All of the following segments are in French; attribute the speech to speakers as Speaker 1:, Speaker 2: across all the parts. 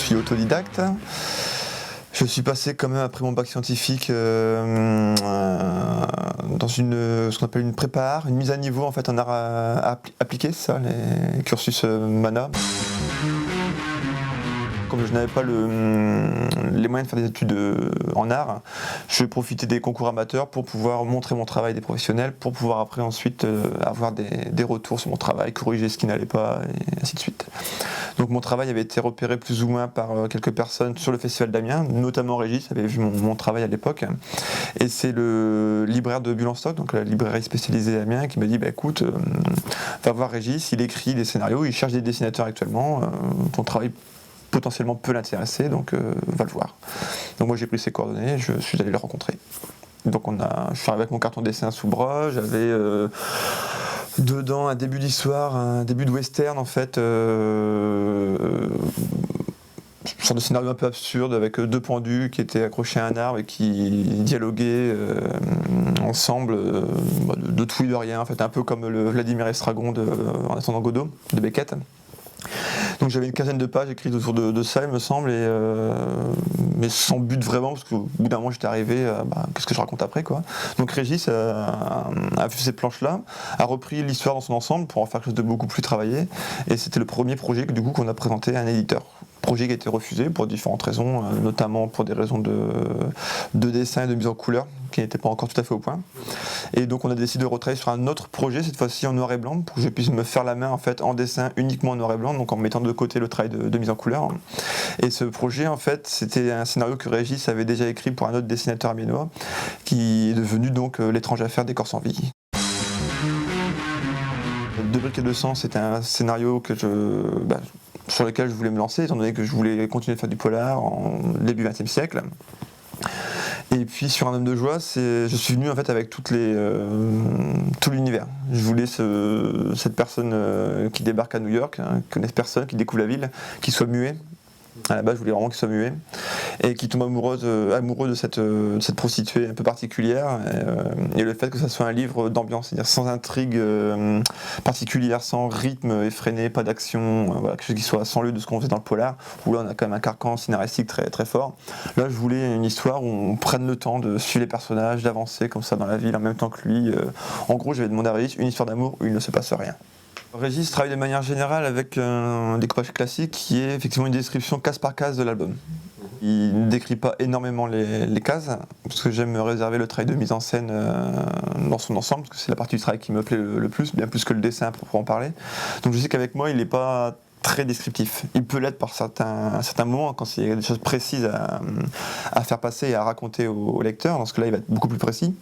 Speaker 1: suis autodidacte. Je suis passé quand même après mon bac scientifique dans ce qu'on appelle une prépa, une mise à niveau en fait en art appliqué, ça, les cursus MANA. Comme je n'avais pas les moyens de faire des études en art, je profitais des concours amateurs pour pouvoir montrer mon travail des professionnels, pour pouvoir après ensuite avoir des retours sur mon travail, corriger ce qui n'allait pas et ainsi de suite. Donc mon travail avait été repéré plus ou moins par quelques personnes sur le festival d'Amiens, notamment Régis avait vu mon travail à l'époque. Et c'est le libraire de Bulle en Stock, donc la librairie spécialisée d'Amiens, qui m'a dit écoute, va voir Régis, il écrit des scénarios, il cherche des dessinateurs actuellement, ton travail potentiellement peut l'intéresser, donc va le voir. Donc moi j'ai pris ses coordonnées, je suis allé le rencontrer. Donc je suis arrivé avec mon carton dessin sous bras, j'avais dedans un début d'histoire, un début de western en fait, une sorte de scénario un peu absurde avec deux pendus qui étaient accrochés à un arbre et qui dialoguaient ensemble de tout et de rien, en fait, un peu comme le Vladimir Estragon en attendant Godot de Beckett. Donc j'avais une quinzaine de pages écrites autour de ça, il me semble, mais sans but vraiment, parce qu'au bout d'un moment j'étais arrivé, qu'est-ce que je raconte après quoi. Donc Régis a vu ces planches-là, a repris l'histoire dans son ensemble pour en faire quelque chose de beaucoup plus travaillé, et c'était le premier projet qu'on a présenté à un éditeur. Projet qui a été refusé pour différentes raisons, notamment pour des raisons de dessin et de mise en couleur qui n'étaient pas encore tout à fait au point. Et donc on a décidé de retravailler sur un autre projet, cette fois-ci en noir et blanc, pour que je puisse me faire la main en fait en dessin uniquement en noir et blanc, donc en mettant de côté le travail de mise en couleur. Et ce projet en fait c'était un scénario que Régis avait déjà écrit pour un autre dessinateur amiénois, qui est devenu donc L'étrange affaire des corps sans vie. De briques et de sang, c'était un scénario sur lequel je voulais me lancer, étant donné que je voulais continuer de faire du polar en début XXe siècle. Et puis sur Un homme de joie, je suis venu en fait avec tout l'univers. Je voulais cette personne qui débarque à New York, qui connaisse personne, qui découvre la ville, qui soit muet. À la base, je voulais vraiment qu'il soit muet et qui tombe amoureux de cette prostituée un peu particulière et le fait que ça soit un livre d'ambiance, c'est-à-dire sans intrigue particulière, sans rythme effréné, pas d'action, quelque chose qui soit sans lieu de ce qu'on faisait dans le polar, où là on a quand même un carcan scénaristique très, très fort. Là, je voulais une histoire où on prenne le temps de suivre les personnages, d'avancer comme ça dans la ville en même temps que lui. En gros, j'avais demandé à Régis une histoire d'amour où il ne se passe rien. Régis travaille de manière générale avec un découpage classique qui est effectivement une description case par case de l'album. Il ne décrit pas énormément les cases, parce que j'aime me réserver le travail de mise en scène dans son ensemble, parce que c'est la partie du travail qui me plaît le plus, bien plus que le dessin pour en parler. Donc je sais qu'avec moi, il n'est pas très descriptif. Il peut l'être par certains moments, quand il y a des choses précises à faire passer et à raconter au lecteur, dans ce cas-là il va être beaucoup plus précis.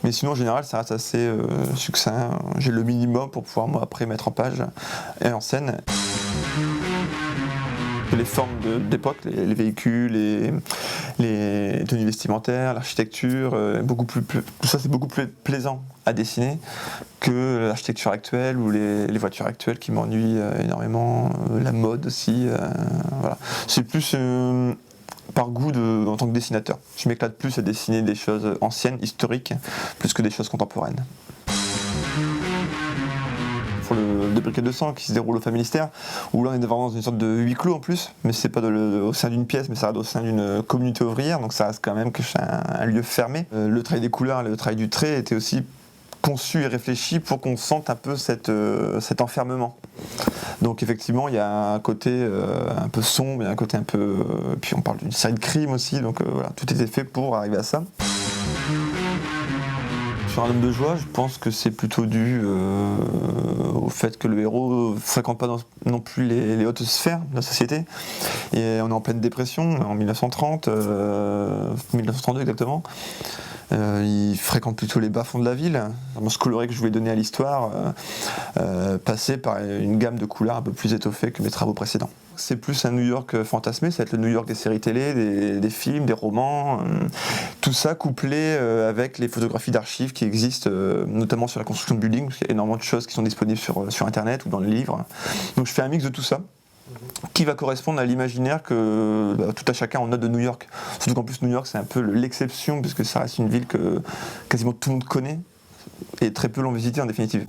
Speaker 1: Mais sinon en général ça reste assez succinct. J'ai le minimum pour pouvoir moi après mettre en page et en scène. Les formes d'époque, les véhicules, les tenues vestimentaires, l'architecture, tout ça c'est beaucoup plus plaisant à dessiner que l'architecture actuelle ou les voitures actuelles qui m'ennuient énormément, la mode aussi. Voilà. C'est plus par goût en tant que dessinateur. Je m'éclate plus à dessiner des choses anciennes, historiques, plus que des choses contemporaines. Pour le De briques et de sang qui se déroule au Familistère, où là on est vraiment dans une sorte de huis clos en plus, mais c'est pas au sein d'une pièce, mais ça reste au sein d'une communauté ouvrière, donc ça reste quand même un lieu fermé. Le travail des couleurs, le travail du trait était aussi conçu et réfléchi pour qu'on sente un peu cet enfermement. Donc effectivement il y a un côté un peu sombre, il y a un côté un peu... puis on parle d'une série de crimes aussi, donc voilà, tout était fait pour arriver à ça. Sur Un homme de joie, je pense que c'est plutôt dû au fait que le héros ne fréquente pas non plus les hautes sphères de la société. Et on est en pleine dépression, en 1932 exactement. Il fréquente plutôt les bas-fonds de la ville. Ce coloré que je voulais donner à l'histoire passait par une gamme de couleurs un peu plus étoffée que mes travaux précédents. C'est plus un New York fantasmé, ça va être le New York des séries télé, des films, des romans, tout ça couplé avec les photographies d'archives qui existent, notamment sur la construction de buildings, parce qu'il y a énormément de choses qui sont disponibles sur internet ou dans les livres. Donc je fais un mix de tout ça, qui va correspondre à l'imaginaire que tout à chacun en a de New York. Surtout qu'en plus New York c'est un peu l'exception, puisque ça reste une ville que quasiment tout le monde connaît, et très peu l'ont visité en définitive.